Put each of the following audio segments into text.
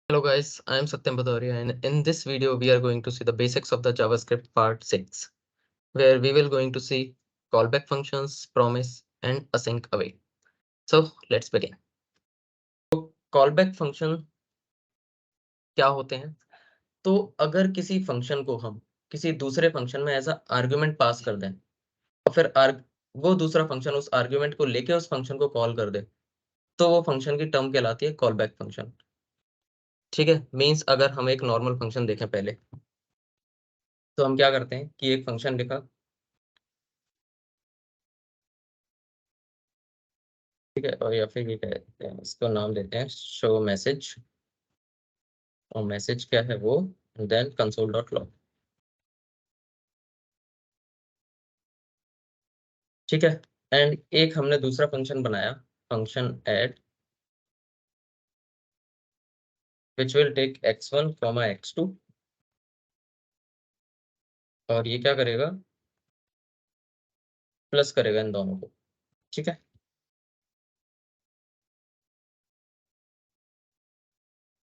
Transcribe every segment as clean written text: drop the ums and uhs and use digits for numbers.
Hello guys, I am Satyam Bhadoria and in this video we are going to see the basics of the JavaScript part 6 where we will going to see callback functions, promise and async await. So let's begin. तो callback function क्या होते हैं? तो अगर किसी function को हम किसी दूसरे फंक्शन में एज अ आर्गुमेंट पास कर दें और फिर वो दूसरा फंक्शन उस आर्गुमेंट को लेके उस फंक्शन को कॉल कर दे तो वो फंक्शन की टर्म कहलाती है कॉलबैक फंक्शन। ठीक है, मीन्स अगर हम एक नॉर्मल फंक्शन देखें पहले तो हम क्या करते हैं कि एक फंक्शन लिखा, ठीक है, और या फिर ये कहते हैं इसको नाम देते हैं शो मैसेज और मैसेज क्या है वो देन कंसोल डॉट लॉग। ठीक है, एंड एक हमने दूसरा फंक्शन बनाया function add which will take x1 x2 और ये क्या करेगा प्लस करेगा इन दोनों को। ठीक है,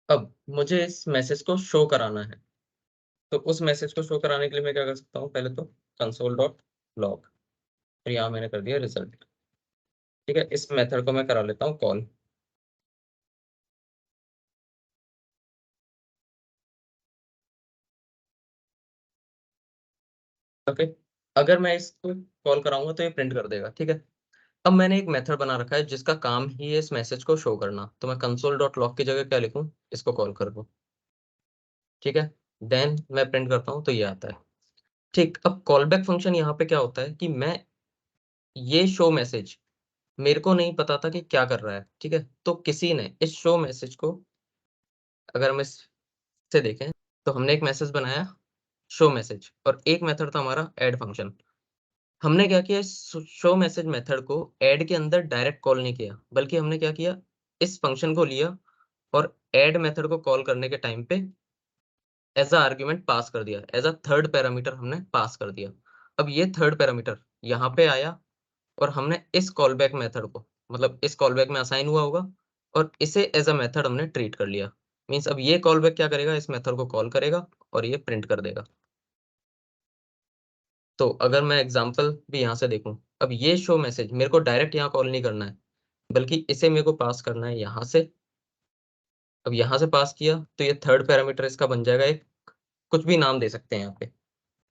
अब मुझे इस मैसेज को शो कराना है तो उस मैसेज को शो कराने के लिए मैं क्या कर सकता हूँ, पहले तो कंसोल डॉट लॉग और यहाँ मैंने कर दिया रिजल्ट। ठीक है, इस मेथड को मैं करा लेता हूँ कॉल। ओके, अगर मैं इसको कॉल कराऊंगा तो ये प्रिंट कर देगा। ठीक है, अब मैंने एक मेथड बना रखा है जिसका काम ही है इस मैसेज को शो करना, तो मैं कंसोल डॉट लॉग की जगह क्या लिखूं, इसको कॉल कर दूं। ठीक है, देन मैं प्रिंट करता हूं तो ये आता है। ठीक, अब कॉलबैक फंक्शन यहाँ पे क्या होता है कि मैं ये शो मैसेज मेरे को नहीं पता था कि क्या कर रहा है। ठीक है, तो किसी ने इस शो मैसेज को, अगर हम इससे देखें तो हमने एक मैसेज बनाया शो मैसेज और एक मेथड था हमारा ऐड फंक्शन। हमने क्या किया, इस शो मैसेज मेथड को ऐड के अंदर डायरेक्ट कॉल नहीं किया, बल्कि हमने क्या किया, इस फंक्शन को लिया और ऐड मेथड को कॉल करने के टाइम पे एज अ आर्गुमेंट पास कर दिया, एज अ थर्ड पैरामीटर हमने पास कर दिया। अब ये थर्ड पैरामीटर यहाँ पे आया और हमने इस कॉलबैक मेथड को, मतलब इस कॉलबैक में असाइन हुआ होगा और इसे एज अ मेथड हमने ट्रीट कर लिया। मीन्स अब ये कॉलबैक क्या करेगा, इस मेथड को कॉल करेगा और ये प्रिंट कर देगा। तो अगर मैं एग्जांपल भी यहाँ से देखूं, अब ये शो मैसेज मेरे को डायरेक्ट यहाँ कॉल नहीं करना है, बल्कि इसे मेरे को पास करना है यहाँ से। अब यहाँ से पास किया तो ये थर्ड पैरामीटर इसका बन जाएगा एक, कुछ भी नाम दे सकते हैं यहाँ पे,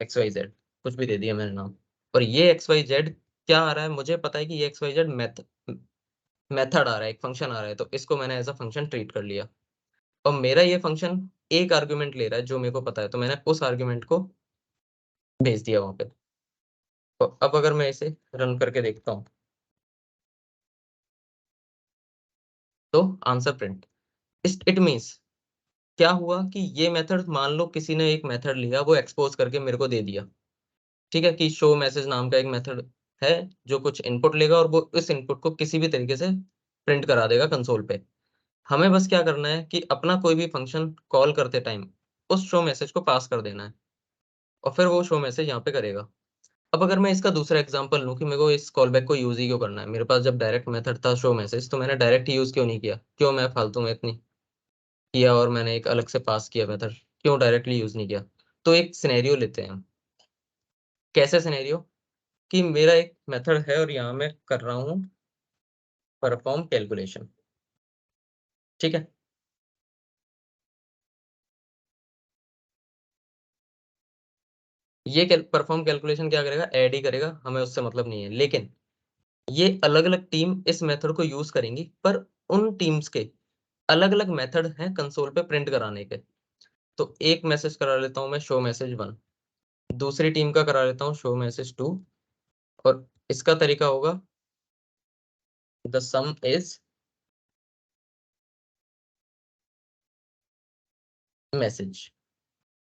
एक्स वाई जेड, कुछ भी दे दिया मैंने नाम। और ये एक्स वाई जेड क्या आ रहा है, मुझे पता है कि ये एक्स वाई जेड मेथड आ रहा है, एक फंक्शन आ रहा है, तो इसको मैंने एज अ फंक्शन ट्रीट कर लिया। और मेरा ये फंक्शन एक आर्ग्यूमेंट ले रहा है जो मेरे को पता है, तो मैंने उस आर्ग्यूमेंट को भेज दिया वहां पे। तो अब अगर मैं इसे रन करके देखता हूँ तो आंसर प्रिंट। इट मीन्स क्या हुआ कि ये मेथड, मान लो किसी ने एक मेथड लिया, वो एक्सपोज करके मेरे को दे दिया। ठीक है, कि शो मैसेज नाम का एक मेथड है जो कुछ इनपुट लेगा और वो इस इनपुट को किसी भी तरीके से प्रिंट करा देगा कंसोल पे। हमें बस क्या करना है कि अपना कोई भी फंक्शन कॉल करते टाइम उस शो मैसेज को पास कर देना है और फिर वो शो मैसेज यहाँ पे करेगा। अब अगर मैं इसका दूसरा एग्जांपल लूँ कि मेरे को इस कॉलबैक को यूज ही क्यों करना है, मेरे पास जब डायरेक्ट मेथड था शो मैसेज तो मैंने डायरेक्ट ही यूज क्यों नहीं किया, क्यों मैं फालतू में इतनी किया और मैंने एक अलग से पास किया मेथड, क्यों डायरेक्टली यूज नहीं किया। तो एक सिनेरियो लेते हैं हम। कैसे सिनेरियो, कि मेरा एक मेथड है और यहाँ मैं कर रहा हूँ परफॉर्म कैलकुलेशन। ठीक है, ये परफॉर्म कैलकुलेशन क्या करेगा, ऐड ही करेगा, हमें उससे मतलब नहीं है। लेकिन ये अलग अलग टीम इस मेथड को यूज करेंगी, पर उन टीम्स के अलग अलग मेथड हैं कंसोल पे प्रिंट कराने के। तो एक मैसेज करा लेता हूँ मैं शो मैसेज 1, दूसरी टीम का करा लेता हूँ शो मैसेज 2, और इसका तरीका होगा द सम इज मैसेज।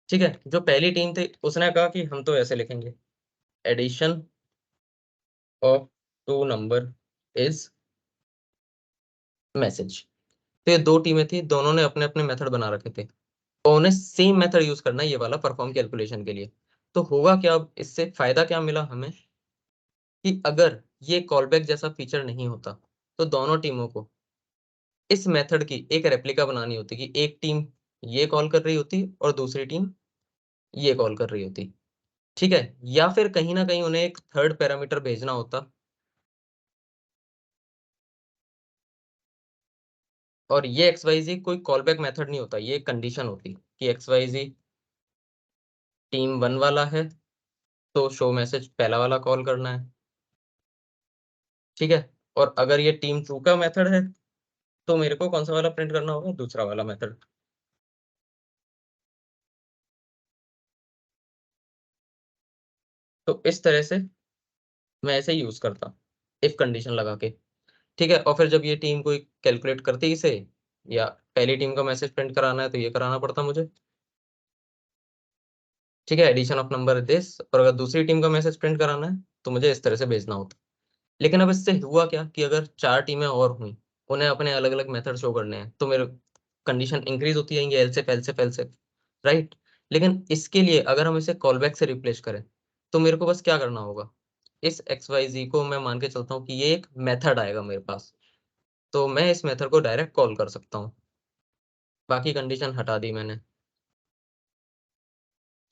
ठीक है, जो पहली टीम थी उसने कहा कि हम तो ऐसे लिखेंगे, addition of two number is message. तो ये दो टीमें थी, दोनों ने अपने अपने मेथड बना रखे थे और उन्हें सेम मेथड यूज करना है ये वाला परफॉर्म कैलकुलेशन के लिए। तो होगा क्या, अब इससे फायदा क्या मिला हमें, कि अगर ये कॉलबैक जैसा फीचर नहीं होता तो दोनों टीमों को इस मेथड की एक रेप्लिका बनानी होती कि एक टीम ये कॉल कर रही होती और दूसरी टीम ये कॉल कर रही होती, ठीक है? या फिर कहीं न कहीं उन्हें एक थर्ड पैरामीटर भेजना होता और ये एक्स-वाई-ज़ेड कोई कॉल बैक मेथड नहीं होता, ये एक कंडीशन होती कि एक्स-वाई-ज़ेड टीम 1 वाला है, तो शो मैसेज पहला वाला कॉल करना है, ठीक है? और अगर ये टीम 2 का मेथड है, तो मेरे को कौन-सा वाला प्रिंट करना होगा? दूसरा वाला मेथड। तो इस तरह से मैं ऐसे यूज़ करता, इफ कंडीशन लगा के, ठीक है? और फिर जब ये टीम कोई कैलकुलेट करती इसे या पहली टीम का मैसेज प्रिंट कराना है, तो ये कराना पड़ता मुझे, ठीक है? एडिशन ऑफ नंबर दिस और अगर दूसरी टीम का मैसेज प्रिंट कराना है, तो मुझे इस तरह से भेजना होता। लेकिन अब इससे हुआ क्या कि अगर 4 टीमें और हुईं, उन्हें अपने अलग-अलग मेथड शो करने हैं, तो मेरे कंडीशन इंक्रीज़ होती जाएँगी एल्स इफ, राइट? लेकिन इसके लिए अगर हम इसे कॉलबैक से रिप्लेस करें, तो मेरे को बस क्या करना होगा? इस एक्स-वाई-ज़ेड को मैं मान के चलता हूँ कि ये एक मेथड आएगा मेरे पास, तो मैं इस मेथड को डायरेक्ट कॉल कर सकता हूँ। बाकी कंडीशन हटा दी मैंने,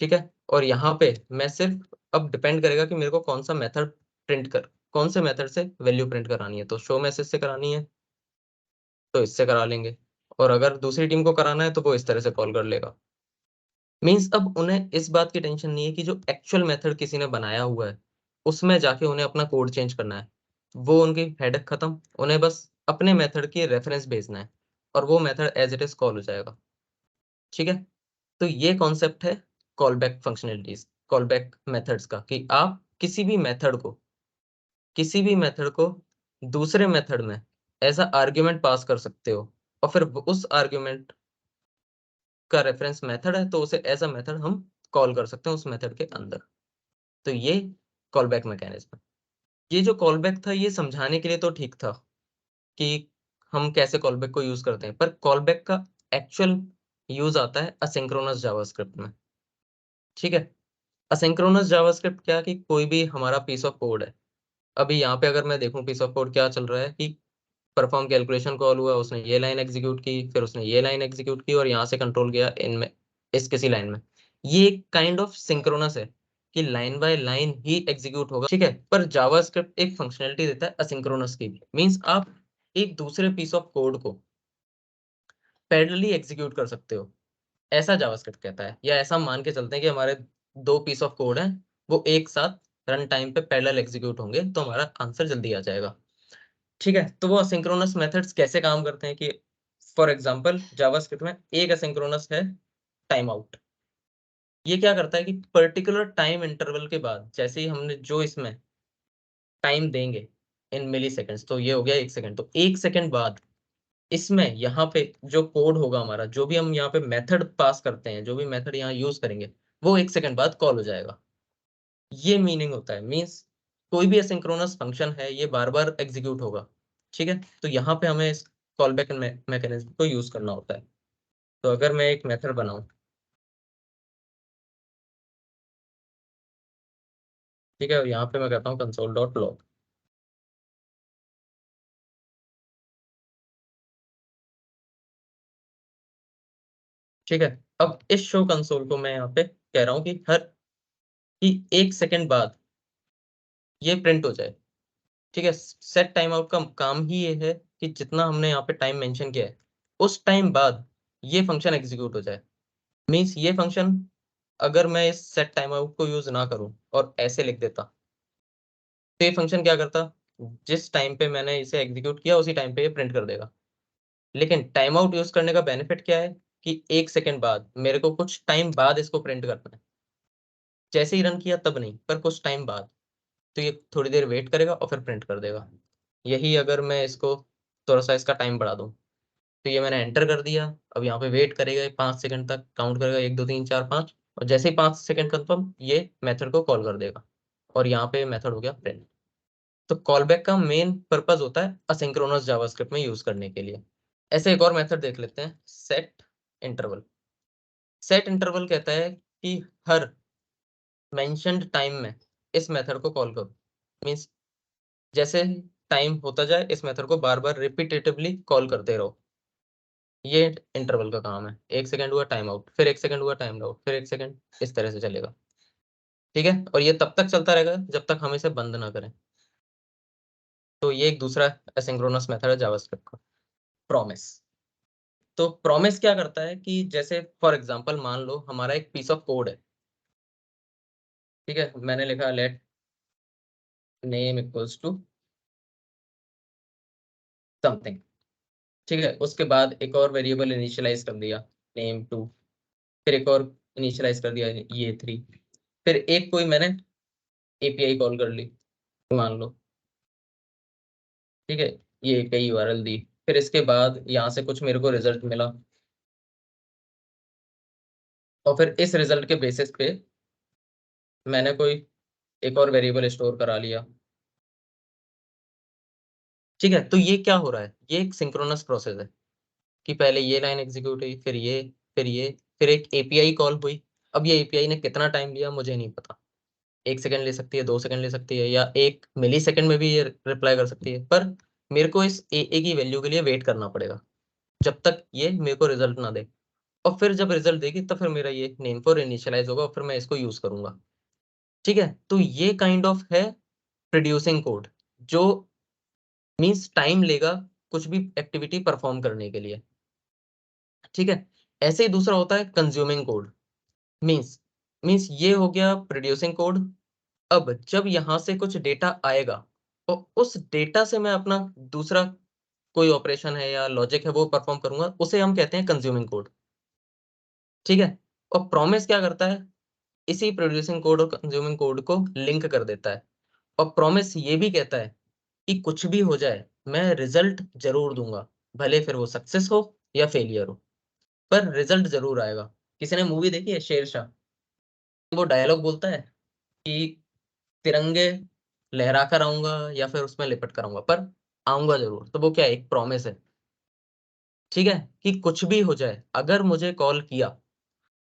ठीक है? और यहाँ पे मैं सिर्फ़ अब डिपेंड करेगा कि मेरे को कौन-सा मेथड कौन से मेथड से वैल्यू प्रिंट करानी है, तो शो मैसेज से करानी है तो इससे करा लेंगे और अगर दूसरी टीम को कराना है तो वो इस तरह से कॉल कर लेगा। मीन्स अब उन्हें इस बात की टेंशन नहीं है कि जो एक्चुअल मेथड किसी ने बनाया हुआ है, उसमें जाके उन्हें अपना कोड चेंज करना है। वो उनकी हेडेक खत्म, उन्हें बस अपने मेथड की रेफरेंस भेजना है और वो method as it is call हो जाएगा, ठीक है? तो ये कॉन्सेप्ट है कॉलबैक मेथड्स का कि आप किसी भी मेथड को दूसरे मेथड में एज़ अ आर्गुमेंट पास कर सकते हो और फिर व उस आर्गुमेंट का रेफरेंस मेथड है, तो उसे एज़ अ मेथड हम कॉल कर सकते हैं उस मेथड के अंदर। तो ये कॉलबैक मैकेनिज़्म है। ये जो कॉलबैक था ये समझाने के लिए तो ठीक था कि हम कैसे कॉलबैक को यूज़ करते हैं, पर कॉलबैक का एक्चुअल यूज़ आता है असिंक्रोनस जावास्क्रिप्ट में, ठीक है? असिंक्रोनस जावास्क्रिप्ट क्या है कि कोई भी हमारा पीस ऑफ कोड है। अभी यहाँ पे अगर मैं देखूँ पीस ऑफ कोड क्या चल रहा है कि परफॉर्म कैलकुलेशन कॉल हुआ, उसने ये लाइन एग्ज़ीक्यूट की, फिर उसने ये लाइन एग्ज़ीक्यूट की और यहाँ से कंट्रोल गया इनमें इस किसी लाइन में। ये एक काइंड ऑफ सिंक्रोनस है कि line by line he execute होगा, ठीक है? पर जावास्क्रिप्ट एक फंक्शनैलिटी देता है असिंक्रोनस की भी। मीन्स आप एक दूसरे पीस ऑफ कोड को पैरेलली एग्ज़ीक्यूट कर सकते हो, ऐसा जावास्क्रिप्ट कहता है या ऐसा मान के चलते हैं कि हमारे 2 पीस ऑफ कोड हैं, वो एक साथ रन टाइम पे पैरेलल एग्ज़ीक्यूट होंगे, तो हमारा आंसर जल्दी आ जाएगा। ठीक है, तो वो असिंक्रोनस मेथड्स कैसे काम करते हैं कि फॉर एग्ज़ाम्पल जावास्क्रिप्ट में एक असिंक्रोनस है टाइम आउट। ये क्या करता है कि पर्टिकुलर टाइम इंटरवल के बाद जैसे ही हमने जो इसमें टाइम देंगे इन मिलीसेकंड्स तो ये हो गया 1 सेकंड, तो 1 सेकंड बाद इसमें यहाँ पे जो कोड होगा हमारा, जो भी हम यहाँ पे मेथड पास करते हैं, जो भी मेथड यहाँ यूज़ करेंगे, वो 1 सेकंड बाद कॉल हो जाएगा। ये मीनिंग होता है मीन्स कोई भी एसिंक्रोनस फंक्शन है ये बार-बार एग्ज़ीक्यूट होगा, ठीक है? तो यहाँ पे हमें इस कॉलबैक मैकेनिज़्म को यूज़ करना होता है। तो अगर मैं एक मेथड बनाऊँ, ठीक है? और यहाँ पे मैं कहता हूँ कंसोल डॉट लॉग, ठीक है? अब इस शो कंसोल को मैं यहाँ पे कह रहा हूँ कि 1 सेकंड बाद ये प्रिंट हो जाए, ठीक है? सेट टाइम आउट का काम ही ये है कि जितना हमने यहाँ पे टाइम मेंशन किया है, उस टाइम बाद ये फंक्शन एग्ज़ीक्यूट हो जाए। मीन्स ये फंक्शन अगर मैं इस सेट टाइम आउट को यूज़ ना करूँ और ऐसे लिख देता, तो ये फंक्शन क्या करता, जिस टाइम पे मैंने इसे एग्ज़ीक्यूट किया उसी टाइम पे ये प्रिंट कर देगा। लेकिन टाइम आउट यूज़ करने का बेनिफिट क्या है कि 1 सेकंड बाद मेरे को कुछ टाइम बाद इसको प्रिंट करना है। जैसे ही रन किया तब नहीं, पर कुछ टाइम बाद। तो ये थोड़ी देर वेट करेगा और फिर प्रिंट कर देगा। यही अगर मैं इसको थोड़ा-सा इसका टाइम बढ़ा दूँ, तो ये मैंने एंटर कर दिया, अब यहाँ पे वेट करेगा ये 5 सेकंड तक काउंट करेगा 1, 2, 3, 4, 5 और जैसे ही 5 सेकंड कंफर्म ये मेथड को कॉल कर देगा और यहाँ पे मेथड हो गया प्रिंट। तो कॉलबैक का मेन पर्पज़ होता है असिंक्रोनस जावास्क्रिप्ट में यूज़ करने के लिए। ऐसे एक और मेथड देख लेते हैं सेट इंटरवल। सेट इंटरवल कहता है कि हर मेंशन्ड टाइम में इस मेथड को कॉल करो। मीन्स जैसे टाइम होता जाए इस मेथड को बार-बार रिपिटेटिवली कॉल करते रहो। ये इंटरवल का काम है। 1 सेकंड हुआ टाइम आउट, फिर 1 सेकंड हुआ टाइम आउट, फिर 1 सेकंड, इस तरह से चलेगा। ठीक है? और ये तब तक चलता रहेगा जब तक हम इसे बंद ना करें। तो ये एक दूसरा एसिंक्रोनस मेथड है जावास्क्रिप्ट का, प्रॉमिस। तो प्रॉमिस क्या करता है कि जैसे फॉर एग्जांपल मान लो हमारा एक पीस ऑफ कोड है, ठीक है? मैंने लिखा let name equals to something, ठीक है? उसके बाद एक और वेरिएबल इनिशियलाइज़ कर दिया नेम 2, फिर एक और इनिशियलाइज़ कर दिया ये 3, फिर एक कोई मैंने एपीआई कॉल कर ली मान लो, ठीक है? ये एपीआई यूआरएल दी, फिर इसके बाद यहाँ से कुछ मेरे को रिजल्ट मिला और फिर इस रिजल्ट के बेसिस पे मैंने कोई एक और वेरिएबल स्टोर करा लिया, ठीक है? तो ये क्या हो रहा है? ये एक सिंक्रोनस प्रोसेस है कि पहले ये लाइन एग्जीक्यूट हुई, फिर ये, फिर ये, फिर एक एपीआई कॉल हुई। अब ये एपीआई ने कितना टाइम लिया मुझे नहीं पता। 1 सेकंड ले सकती है, 2 सेकंड ले सकती है या 1 मिलीसेकंड में भी ये रिप्लाई कर सकती है। पर मेरे को इस एए की वैल्यू के लिए वेट करना पड़ेगा, जब तक ये मेरे को रिजल्ट ना दे। और फिर जब रिजल्ट देगी तब फिर मेरा ये नेम फॉर इनिशियलाइज़ होगा और फिर मैं इसको यूज़ करूँगा। ठीक है? तो ये काइंड ऑफ है प्रोड्यूसिंग कोड, जो मीन्स टाइम लेगा कुछ भी एक्टिविटी परफॉर्म करने के लिए। ठीक है? ऐसे ही दूसरा होता है कंज्यूमिंग कोड। मीन्स मीन्स ये हो गया प्रोड्यूसिंग कोड। अब जब यहाँ से कुछ डेटा आएगा, तो उस डेटा से मैं अपना दूसरा कोई ऑपरेशन है या लॉजिक है वो परफॉर्म करूँगा, उसे हम कहते हैं कंज्यूमिंग कोड। ठीक है? और प्रॉमिस क्या करता है? इसी प्रोड्यूसिंग कोड और कंज्यूमिंग कोड को लिंक कर देता है। और प्रॉमिस ये भी कहता है कि कुछ भी हो जाए, मैं रिजल्ट ज़रूर दूँगा, भले फिर वो सक्सेस हो या फेलियर हो, पर रिजल्ट ज़रूर आएगा। किसी ने मूवी देखी है शेरशाह? वो डायलॉग बोलता है कि तिरंगे लहरा कर आऊँगा या फिर उसमें लिपट कर आऊँगा, पर आऊँगा ज़रूर। तो वो क्या है? एक प्रॉमिस है, ठीक है? कि कुछ भी हो जाए, अगर मुझे कॉल किया,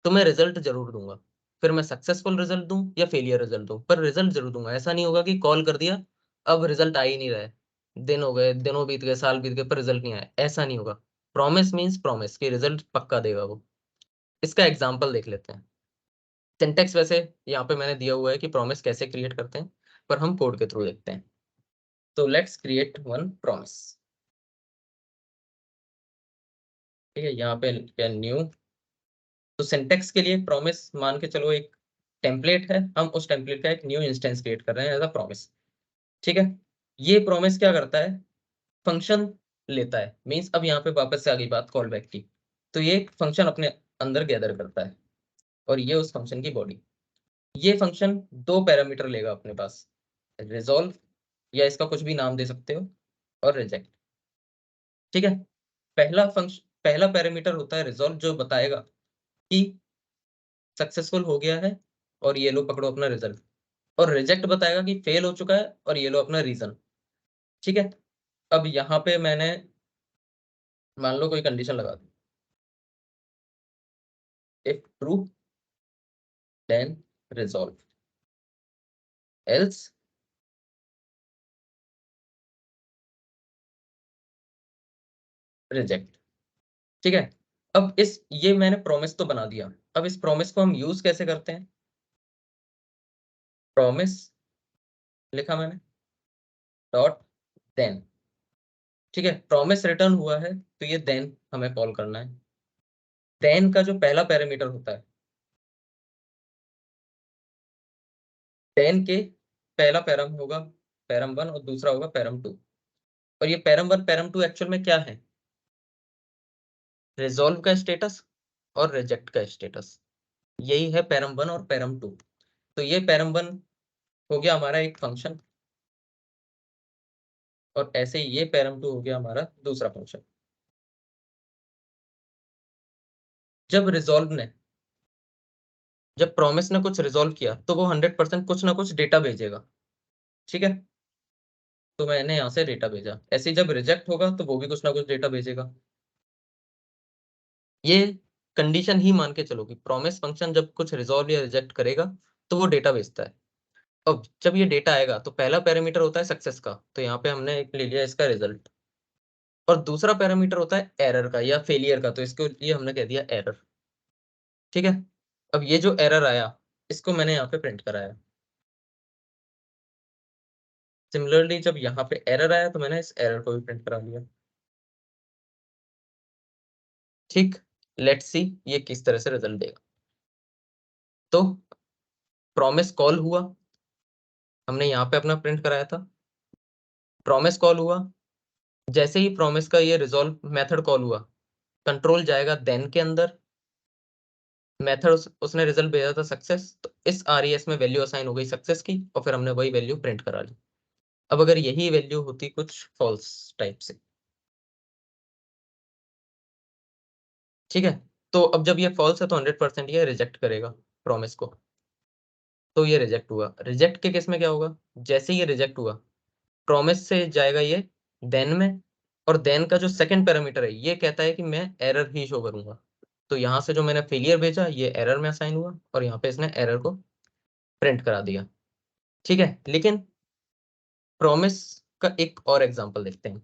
तो मैं रिज़ल्ट ज़रूर दूँगा। फिर मैं सक्सेसफुल रिज़ल्ट दूँ या फेलियर रिज़ल्ट दूँ, पर रिज़ल्ट ज़रूर दूँगा। ऐसा नहीं होगा कि कॉल कर दिया, अब रिज़ल्ट आ ही नहीं रहा है। दिन हो गए, दिनों बीत गए, साल बीत गए, पर रिज़ल्ट नहीं आया, ऐसा नहीं होगा। प्रॉमिस मीन्स प्रॉमिस कि रिज़ल्ट पक्का देगा वो। इसका एग्ज़ाम्पल देख लेते हैं। सिंटैक्स वैसे यहाँ पे मैंने दिया हुआ है कि प्रॉमिस कैसे क्रिएट करते हैं, पर हम कोड के थ्रू देखते हैं। तो लेट्स क्रिएट वन प्रॉमिस। ठीक है? यहाँ पे क्या न्यू, तो सिंटैक्स के लिए प्रॉमिस मान के चलो एक टेम्पलेट है, हम उस टेम्पलेट का एक न्यू इंस्टेंस क्रिएट कर रहे हैं एज़ अ प्रॉमिस। ठीक है? ये प्रॉमिस क्या करता है? फंक्शन लेता है, मीन्स अब यहाँ पे वापस से आ गई बात कॉल बैक की। तो ये एक फंक्शन अपने अंदर गैदर करता है और ये उस फंक्शन की बॉडी। ये फंक्शन 2 पैरामीटर लेगा अपने पास, रिज़ॉल्व या इसका कुछ भी नाम दे सकते हो और रिजेक्ट। ठीक है? पहला पैरामीटर होता है रिज़ॉल्व, जो बताएगा कि सक्सेसफुल हो गया है और ये लो पकड़ो अपना रिज़ल्ट, और रिजेक्ट बताएगा कि फेल हो चुका है और ये लो अपना रीज़न। ठीक है? अब यहाँ पे मैंने मान लो कोई कंडीशन लगा दी, if true then resolve, else reject. ठीक है? अब इस ये मैंने प्रॉमिस तो बना दिया। अब इस प्रॉमिस को हम यूज़ कैसे करते हैं? प्रॉमिस लिखा मैंने, डॉट देन। ठीक है? प्रॉमिस रिटर्न हुआ है, तो ये देन हमें कॉल करना है। देन का जो पहला पैरामीटर होता है, देन के पहला पैरम होगा पैरम 1 और दूसरा होगा पैरम 2। और ये पैरम 1, पैरम 2 एक्चुअल में क्या है? रिज़ॉल्व का स्टेटस और रिजेक्ट का स्टेटस। यही है पैरम 1 और पैरम 2। तो ये पैरम 1 हो गया हमारा एक फंक्शन और ऐसे ही ये पैरम 2 हो गया हमारा दूसरा फंक्शन। जब रिज़ॉल्व ने जब प्रॉमिस ने कुछ रिज़ॉल्व किया, तो वो 100% कुछ ना कुछ डेटा भेजेगा। ठीक है? तो मैंने यहाँ से डेटा भेजा। ऐसे ही जब रिजेक्ट होगा, तो वो भी कुछ ना कुछ डेटा भेजेगा। ये कंडीशन ही मान के चलो कि प्रॉमिस फंक्शन जब कुछ रिज़ॉल्व या रिजेक्ट करेगा, तो वो डेटा भेजता है। अब जब ये डेटा आएगा, तो पहला पैरामीटर होता है सक्सेस का, तो यहाँ पे हमने एक ले लिया इसका रिज़ल्ट। और दूसरा पैरामीटर होता है एरर का या फेलियर का, तो इसके लिए हमने कह दिया एरर। ठीक है, अब ये जो एरर आया इसको मैंने यहाँ पे प्रिंट कराया। सिमिलरली जब यहाँ पे एरर आया तो मैंने इस एरर को भी प्रिंट करा लिया। ठीक, लेट्स सी ये किस तरह से रिजल्ट देगा। तो प्रॉमिस कॉल हुआ, हमने यहाँ पे अपना प्रिंट कराया था, प्रॉमिस कॉल हुआ। जैसे ही प्रॉमिस का ये रिजॉल्व मेथड कॉल हुआ, कंट्रोल जाएगा देन के अंदर, मेथड उसने रिजल्ट भेजा था सक्सेस, तो इस आरईएस में वैल्यू असाइन हो गई सक्सेस की, और फिर हमने वही वैल्यू प्रिंट करा ली। अब अगर यही वैल्यू होती कुछ फॉल्स टाइप से, ठीक है, तो अब जब ये फॉल्स है तो 100% ये रिजेक्ट करेगा प्रॉमिस को। तो ये रिजेक्ट हुआ, रिजेक्ट के केस में क्या होगा, जैसे ये रिजेक्ट हुआ प्रॉमिस से जाएगा ये देन में, और देन का जो सेकंड पैरामीटर है ये कहता है कि मैं एरर ही शो करूंगा। तो यहाँ से जो मैंने फेलियर भेजा ये एरर में असाइन हुआ, और यहाँ पे इसने एरर को प्रिंट करा दिया। ठीक है, लेकिन प्रॉमिस का एक और एग्जांपल देखते हैं,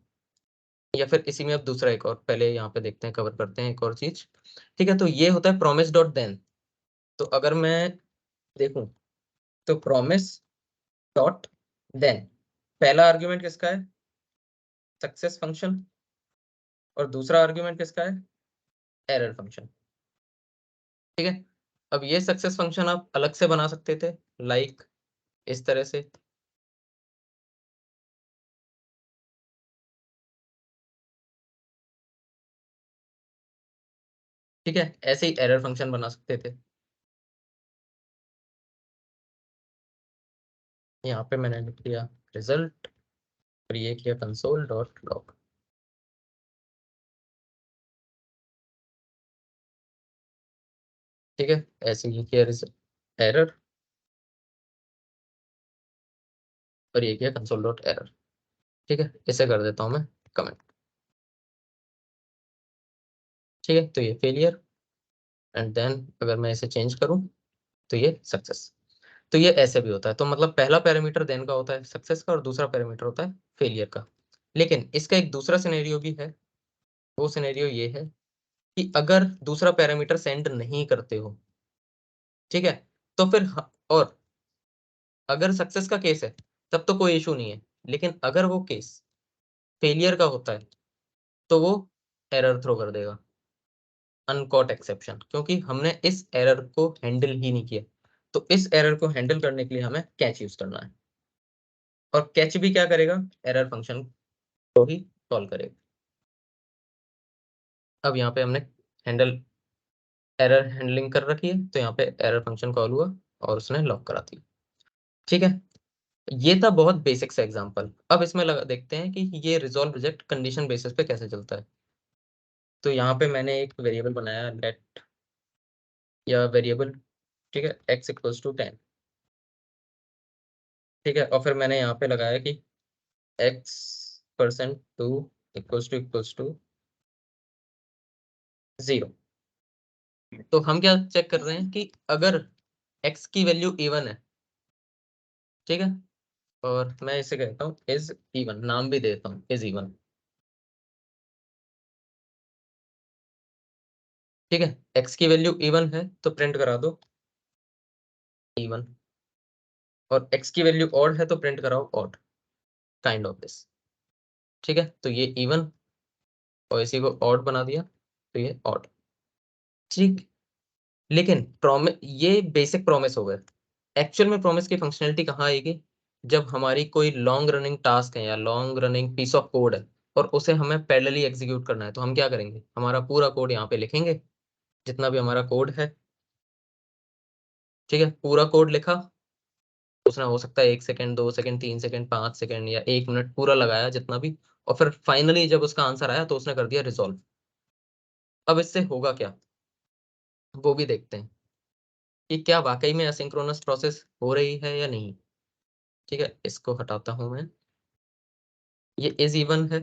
या फिर इसी में अब दूसरा एक और, पहले यहाँ पे देखते हैं, कवर करते हैं एक और चीज। ठीक है, तो ये होता है प्रॉमिस डॉट देन। तो अगर मैं देखूं तो प्रॉमिस डॉट देन, पहला आर्ग्यूमेंट किसका है, सक्सेस फंक्शन, और दूसरा आर्ग्यूमेंट किसका है, एरर फंक्शन। ठीक है, अब ये सक्सेस फंक्शन आप अलग से बना सकते थे, लाइक इस तरह से। ठीक है, ऐसे ही एरर फंक्शन बना सकते थे। यहाँ पे मैंने लिख दिया रिजल्ट, और ये किया कंसोल डॉट लॉग। ठीक है, ऐसे ही किया एरर, और ये किया कंसोल डॉट एरर। ठीक है, इसे कर देता हूँ मैं कमेंट। ठीक है, तो ये फेलियर, एंड देन अगर मैं इसे चेंज करूँ तो ये सक्सेस। तो ये ऐसे भी होता है, तो मतलब पहला पैरामीटर देन का होता है सक्सेस का, और दूसरा पैरामीटर होता है फेलियर का। लेकिन इसका एक दूसरा सिनेरियो भी है, वो सिनेरियो ये है कि अगर दूसरा पैरामीटर सेंड नहीं करते हो, ठीक है, तो फिर और अगर सक्सेस का केस है तब तो कोई इशू नहीं है, लेकिन अगर वो केस फेलियर का होता है तो वो एरर थ्रो कर देगा, अनकॉट एक्सेप्शन, क्योंकि हमने इस एरर को हैंडल ही नहीं किया। तो इस एरर को हैंडल करने के लिए हमें कैच यूज करना है, और कैच भी क्या करेगा, एरर फंक्शन को ही कॉल करेगा। अब यहाँ पे हमने हैंडल एरर हैंडलिंग कर रखी है, तो यहाँ पे एरर फंक्शन कॉल हुआ और उसने लॉक करा दी। ठीक है, ये था बहुत बेसिक सा एग्जांपल। अब इसमें लगा देखते हैं कि ये रिजॉल्व रिजेक्ट कंडीशन बेसिस पे कैसे चलता है। तो यहाँ पे मैंने एक वेरिएबल बनाया लेट, या वेरिएबल, ठीक है, x इक्वल्स टू 10। ठीक है, और फिर मैंने यहाँ पे लगाया कि x% 2 इक्वल्स टू 0। तो हम क्या चेक कर रहे हैं कि अगर x की वैल्यू इवन है, ठीक है, और मैं इसे कहता हूँ इज इवन, नाम भी देता हूँ इज इवन। ठीक है, x की वैल्यू इवन है तो प्रिंट करा दो इवन, और x की वैल्यू ऑड है तो प्रिंट कराओ ऑड, काइंड ऑफ दिस। ठीक है, तो ये इवन और इसी को ऑड बना दिया, तो ये ऑड। ठीक, लेकिन प्रॉमिस, ये बेसिक प्रॉमिस हो गए। एक्चुअल में प्रॉमिस की फंक्शनैलिटी कहाँ आएगी, जब हमारी कोई लॉन्ग रनिंग टास्क है या long running piece of code है, और उसे हमें पैरेलली एग्जीक्यूट करना है, तो हम क्या करेंगे, हमारा पूरा कोड यहाँ पे लिखेंगे, जितना भी हमारा कोड है। ठीक है, पूरा कोड लिखा, उसने हो सकता है 1 सेकंड, 2 सेकंड, 3 सेकंड, 5 सेकंड या 1 मिनट पूरा लगाया जितना भी, और फिर फाइनली जब उसका आंसर आया तो उसने कर दिया रिजॉल्व। अब इससे होगा क्या, वो भी देखते हैं कि क्या वाकई में असिंक्रोनस प्रोसेस हो रही है या नहीं। ठीक है, इसको हटाता हूं मैं, ये इज इवन है,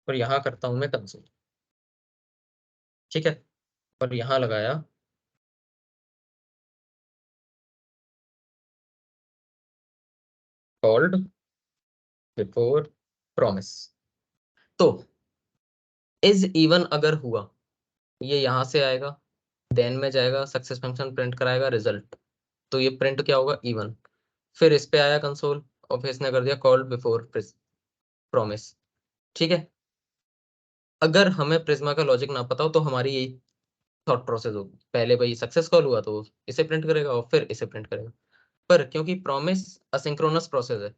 और यहाँ करता हूं मैं कंसोल। ठीक है, और यहाँ लगाया कॉल्ड बिफोर प्रॉमिस। तो इज इवन अगर हुआ, ये यहाँ से आएगा, देन में जाएगा, सक्सेस फंक्शन प्रिंट कराएगा रिजल्ट, तो ये प्रिंट क्या होगा, इवन। फिर इस पे आया कंसोल और फिर इसने कर दिया कॉल्ड बिफोर प्रॉमिस। ठीक है, अगर हमें प्रिज्मा का लॉजिक ना पता हो तो हमारी यही थॉट प्रोसेस होगी, पहले भाई सक्सेस कॉल हुआ तो इसे प्रिंट करेगा और फिर इसे प्रिंट करेगा। पर क्योंकि प्रॉमिस असिंक्रोनस प्रोसेस है,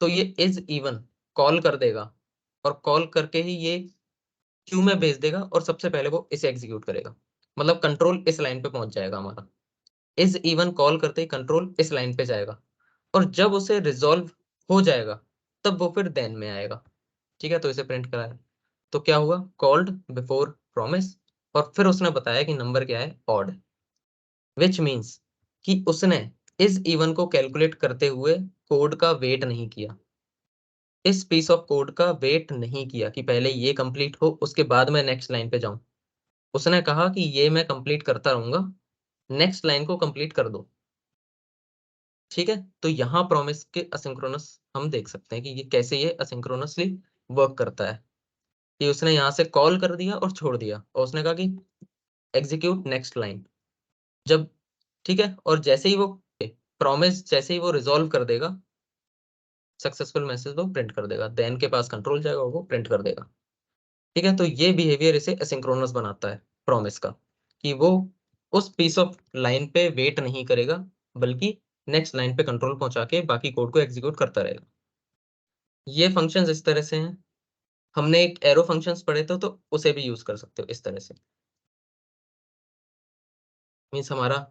तो ये इज इवन कॉल कर देगा और कॉल करके ही ये क्यू में भेज देगा और सबसे पहले वो इसे एग्जीक्यूट करेगा। मतलब कंट्रोल इस लाइन पे पहुंच जाएगा हमारा, इज इवन कॉल करते ही कंट्रोल इस लाइन पे जाएगा और जब उसे रिजॉल्व हो जाएगा तब वो फिर देन में आएगा। ठीक है, तो इसे प्रिंट कराया, तो क्या हुआ, कॉल्ड बिफोर प्रॉमिस, और फिर उसने बताया कि नंबर क्या है, ऑड, विच मीन्स कि उसने इस इवन को कैलकुलेट करते हुए कोड का वेट नहीं किया, इस पीस ऑफ कोड का वेट नहीं किया कि पहले ये कंप्लीट हो उसके बाद मैं नेक्स्ट लाइन पे जाऊं। उसने कहा कि ये मैं कंप्लीट करता रहूंगा, नेक्स्ट लाइन को कंप्लीट कर दो। ठीक है, तो यहाँ प्रॉमिस के असिंक्रोनस हम देख सकते हैं कि ये कैसे ये असिंक्रोनसली वर्क करता है, कि उसने यहाँ से कॉल कर दिया और छोड़ दिया और उसने कहा कि एग्जीक्यूट नेक्स्ट लाइन, जब, ठीक है, और जैसे ही वो प्रॉमिस जैसे ही वो रिजॉल्व कर देगा सक्सेसफुल मैसेज वो प्रिंट कर देगा, देन के पास कंट्रोल जाएगा वो प्रिंट कर देगा। ठीक है, तो ये बिहेवियर इसे एसिंक्रोनस बनाता है प्रॉमिस का, कि वो उस पीस ऑफ लाइन पे वेट नहीं करेगा बल्कि नेक्स्ट लाइन पे कंट्रोल पहुंचा के बाकी कोड को एग्जीक्यूट करता रहेगा। ये फंक्शंस इस तरह से हैं। हमने एक एरो फंक्शंस पढ़े थे तो उसे भी यूज कर सकते हो इस तरह से, मीन्स हमारा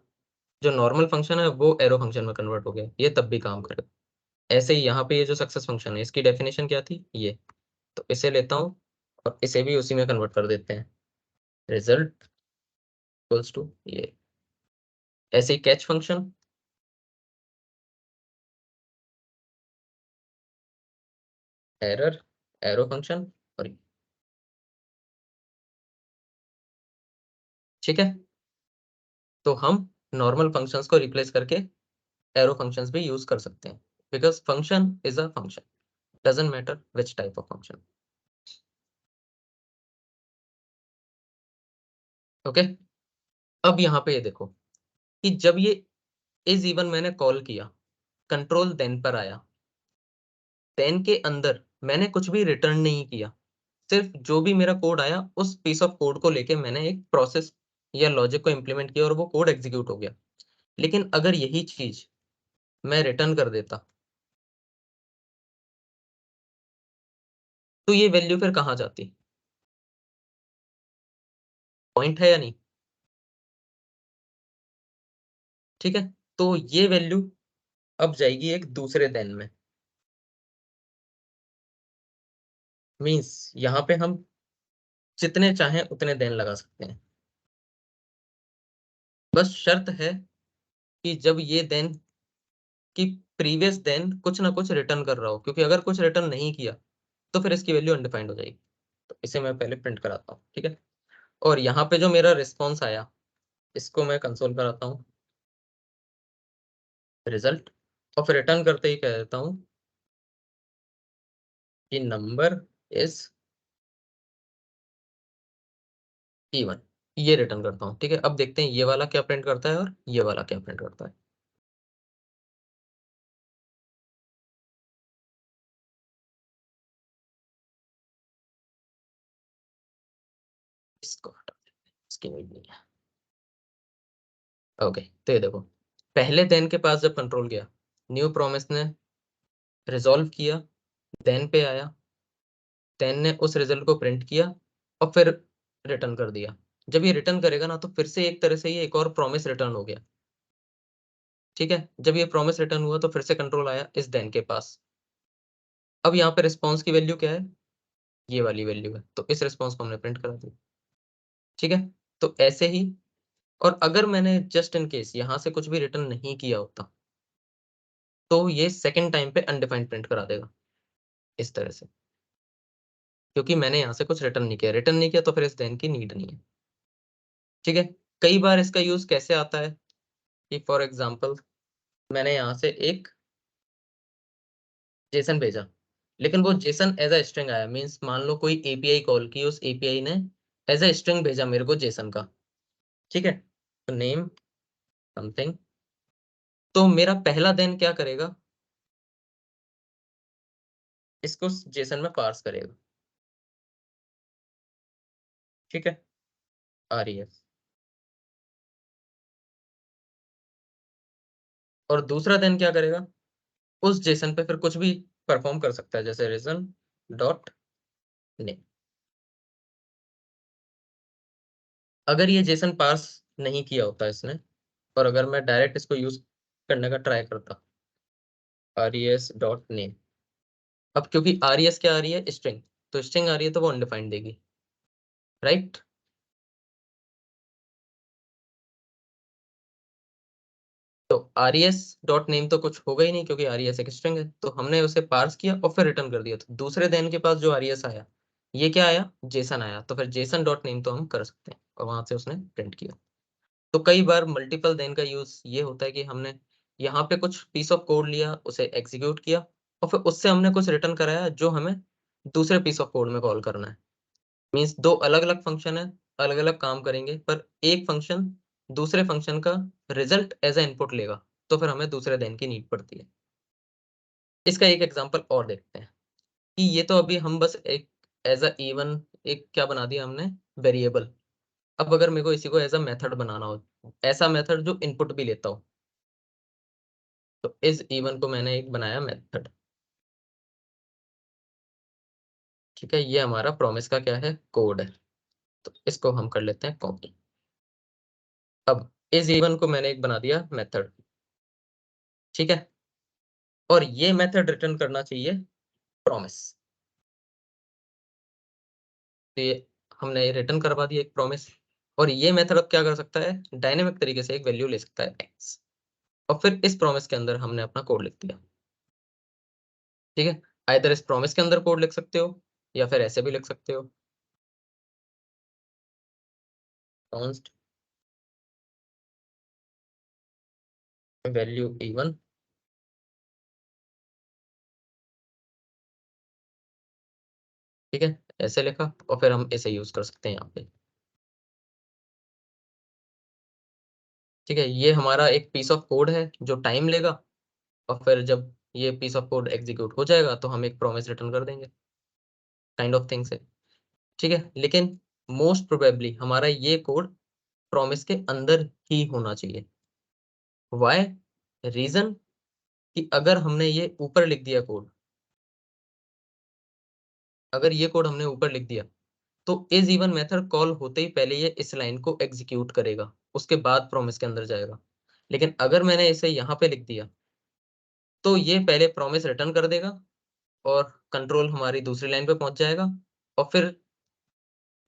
जो नॉर्मल फंक्शन है वो एरो फंक्शन में कन्वर्ट हो गया, ये तब भी काम करेगा। ऐसे ही यहाँ पे ये जो सक्सेस फंक्शन है इसकी डेफिनेशन क्या थी, ये, तो इसे लेता हूँ और इसे भी उसी में कन्वर्ट कर देते हैं, रिजल्ट इक्वल्स टू ये। ऐसे ही catch function, error, arrow function, और ये। ठीक है, तो हम नॉर्मल फंक्शंस को रिप्लेस करके एरो फंक्शंस भी यूज कर सकते हैं, because function is a function, doesn't matter which type of function. Okay, अब यहाँ पे ये देखो कि जब ये इज इवन मैंने कॉल किया, कंट्रोल देन पर आया, देन के अंदर मैंने कुछ भी रिटर्न नहीं किया, सिर्फ जो भी मेरा कोड आया उस पीस ऑफ कोड को लेके मैंने एक प्रोसेस या लॉजिक को इम्प्लीमेंट किया और वो कोड एग्जीक्यूट हो गया। लेकिन अगर यही चीज मैं रिटर्न कर देता तो ये वैल्यू फिर कहाँ जाती, पॉइंट है या नहीं। ठीक है, तो ये वैल्यू अब जाएगी एक दूसरे देन में, मीन्स यहाँ पे हम जितने चाहें उतने देन लगा सकते हैं, बस शर्त है कि जब ये देन की प्रीवियस देन कुछ ना कुछ रिटर्न कर रहा हो, क्योंकि अगर कुछ रिटर्न नहीं किया तो फिर इसकी वैल्यू अनडिफाइंड हो जाएगी। तो इसे मैं पहले प्रिंट कराता हूँ, ठीक है, और यहाँ पे जो मेरा रिस्पॉन्स आया इसको मैं कंसोल कराता हूँ, रिजल्ट, और फिर रिटर्न करते ही कह देता हूँ कि नंबर इज इवन, ये रिटर्न करता हूँ। ठीक है, अब देखते हैं ये वाला क्या प्रिंट करता है और ये वाला क्या प्रिंट करता है। इसको हटा देते हैं, इसकी नीड नहीं है। ओके, तो ये देखो, पहले देन के पास जब कंट्रोल गया, न्यू प्रोमिस ने रिजॉल्व किया, देन पे आया, देन ने उस रिजल्ट को प्रिंट किया और फिर रिटर्न कर दिया। जब ये रिटर्न करेगा ना तो फिर से एक तरह से ये एक और प्रॉमिस रिटर्न हो गया। ठीक है, जब ये प्रॉमिस रिटर्न हुआ तो फिर से कंट्रोल आया इस देन के पास। अब यहाँ पे रिस्पॉन्स की वैल्यू क्या है, ये वाली वैल्यू है, तो इस रिस्पॉन्स को हमने प्रिंट करा दिया। ठीक है, तो ऐसे ही, और अगर मैंने जस्ट इन केस यहाँ से कुछ भी रिटर्न नहीं किया होता तो ये सेकंड टाइम पे अनडिफाइंड प्रिंट करा देगा इस तरह से, क्योंकि मैंने यहाँ से कुछ रिटर्न नहीं किया तो फिर इस देन की नीड नहीं है। ठीक है, कई बार इसका यूज कैसे आता है कि फॉर एग्जांपल मैंने यहाँ से एक जेसन भेजा, लेकिन वो जेसन एज अ स्ट्रिंग आया, मीन्स मान लो कोई एपीआई कॉल की, उस एपीआई ने एज अ स्ट्रिंग भेजा मेरे को जेसन का, ठीक है, तो नेम समथिंग, तो मेरा पहला देन क्या करेगा, इसको जेसन में पार्स करेगा, ठीक है, आरईएस, और दूसरा देन क्या करेगा, उस जेसन पे फिर कुछ भी परफॉर्म कर सकता है, जैसे रीजन डॉट नेम। अगर ये जेसन पार्स नहीं किया होता इसने, और अगर मैं डायरेक्ट इसको यूज करने का ट्राई करता, आरईएस डॉट नेम, अब क्योंकि आरईएस क्या आ रही है, स्ट्रिंग, तो स्ट्रिंग आ रही है तो वो अनडिफाइंड देगी, राइट। तो आरईएस डॉट नेम तो कुछ होगा ही नहीं, क्योंकि आरईएस एक स्ट्रिंग है, तो हमने उसे पार्स किया और फिर रिटर्न कर दिया, तो दूसरे देन के पास जो आरईएस आया, ये क्या आया, जेसन आया, तो फिर जेसन डॉट नेम तो हम कर सकते हैं, और वहां से उसने प्रिंट किया। तो कई बार मल्टीपल देन का यूज ये होता है कि हमने यहाँ पे कुछ पीस ऑफ कोड लिया, उसे एग्जीक्यूट किया, और फिर उससे हमने कुछ रिटर्न कराया जो हमें दूसरे पीस ऑफ कोड में कॉल करना है। मीन्स दो अलग अलग फंक्शन है, अलग अलग काम करेंगे, पर एक फंक्शन दूसरे फंक्शन का रिजल्ट एज ए इनपुट लेगा, तो फिर हमें दूसरे देन की नीड पड़ती है। इसका एक एग्जांपल और देखते हैं कि ये तो अभी हम बस एक एज अ इवन एक क्या बना दिया हमने, वेरिएबल। अब अगर मेरे को इसी को एज अ मेथड बनाना हो, ऐसा मेथड जो इनपुट भी लेता हो, तो इस इवन को मैंने एक बनाया मेथड, ठीक है, ये हमारा प्रॉमिस का क्या है, कोड है, तो इसको हम कर लेते हैं कॉपी। अब इस इवन को मैंने एक बना दिया मेथड, ठीक है, और ये मेथड रिटर्न करना चाहिए प्रॉमिस, तो ये हमने रिटर्न करवा दिया एक प्रॉमिस, और ये मेथड अब क्या कर सकता है, डायनेमिक तरीके से एक वैल्यू ले सकता है x, और फिर इस प्रॉमिस के अंदर हमने अपना कोड लिख दिया, ठीक है। आइदर इस प्रॉमिस के अंदर कोड लिख सकते हो, या फिर ऐसे भी लिख सकते हो, const वैल्यू इवन, ठीक है, ऐसे लिखा, और फिर हम इसे यूज कर सकते हैं यहाँ पे, ठीक है। ये हमारा एक पीस ऑफ कोड है जो टाइम लेगा, और फिर जब ये पीस ऑफ कोड एग्जीक्यूट हो जाएगा तो हम एक प्रॉमिस रिटर्न कर देंगे, काइंड ऑफ थिंग्स है, ठीक है। लेकिन मोस्ट प्रोबेबली हमारा ये कोड प्रॉमिस के अंदर ही होना चाहिए। वाई, रीजन कि अगर हमने ये ऊपर लिख दिया कोड, अगर ये कोड हमने ऊपर लिख दिया, तो इज इवन मेथड कॉल होते ही पहले ये इस लाइन को एग्जीक्यूट करेगा, उसके बाद प्रॉमिस के अंदर जाएगा। लेकिन अगर मैंने इसे यहाँ पे लिख दिया, तो ये पहले प्रॉमिस रिटर्न कर देगा, और कंट्रोल हमारी दूसरी लाइन पे पहुंच जाएगा, और फिर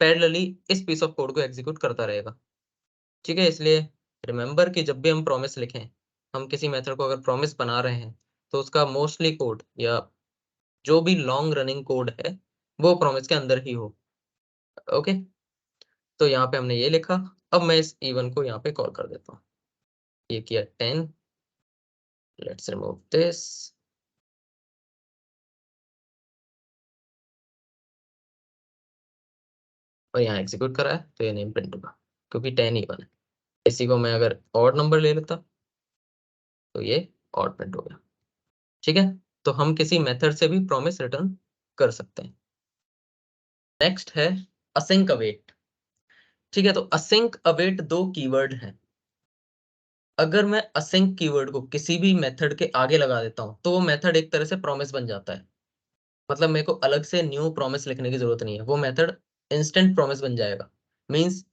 पैरेलली इस पीस ऑफ कोड को एग्जीक्यूट करता रहेगा, ठीक है। इसलिए रिमेंबर कि जब भी हम प्रॉमिस लिखें, हम किसी मेथड को अगर प्रॉमिस बना रहे हैं, तो उसका मोस्टली कोड या जो भी लॉन्ग रनिंग कोड है, वो प्रॉमिस के अंदर ही हो, ओके। तो यहाँ पे हमने ये लिखा, अब मैं इस इवन को यहाँ पे कॉल कर देता हूँ, ये किया 10, लेट्स रिमूव दिस, और यहाँ एग्जीक्यूट करा है, तो ये नेम प्रिंट होगा, क्योंकि 10 इवन है। इसी को मैं अगर ऑड नंबर ले लेता, तो ये ऑड प्रिंट हो गया, ठीक है। तो हम किसी मेथड से भी प्रॉमिस रिटर्न कर सकते हैं। नेक्स्ट है असिंक अवेट, ठीक है। तो असिंक अवेट दो कीवर्ड हैं। अगर मैं असिंक कीवर्ड को किसी भी मेथड के आगे लगा देता हूं, तो वो मेथड एक तरह से प्रॉमिस बन जाता है। मतलब मेरे को अलग से न्यू प्रॉमिस लिखने की जरूरत नहीं है, वो मेथड इंस्टेंट प्रॉमिस बन जाएगा। मींस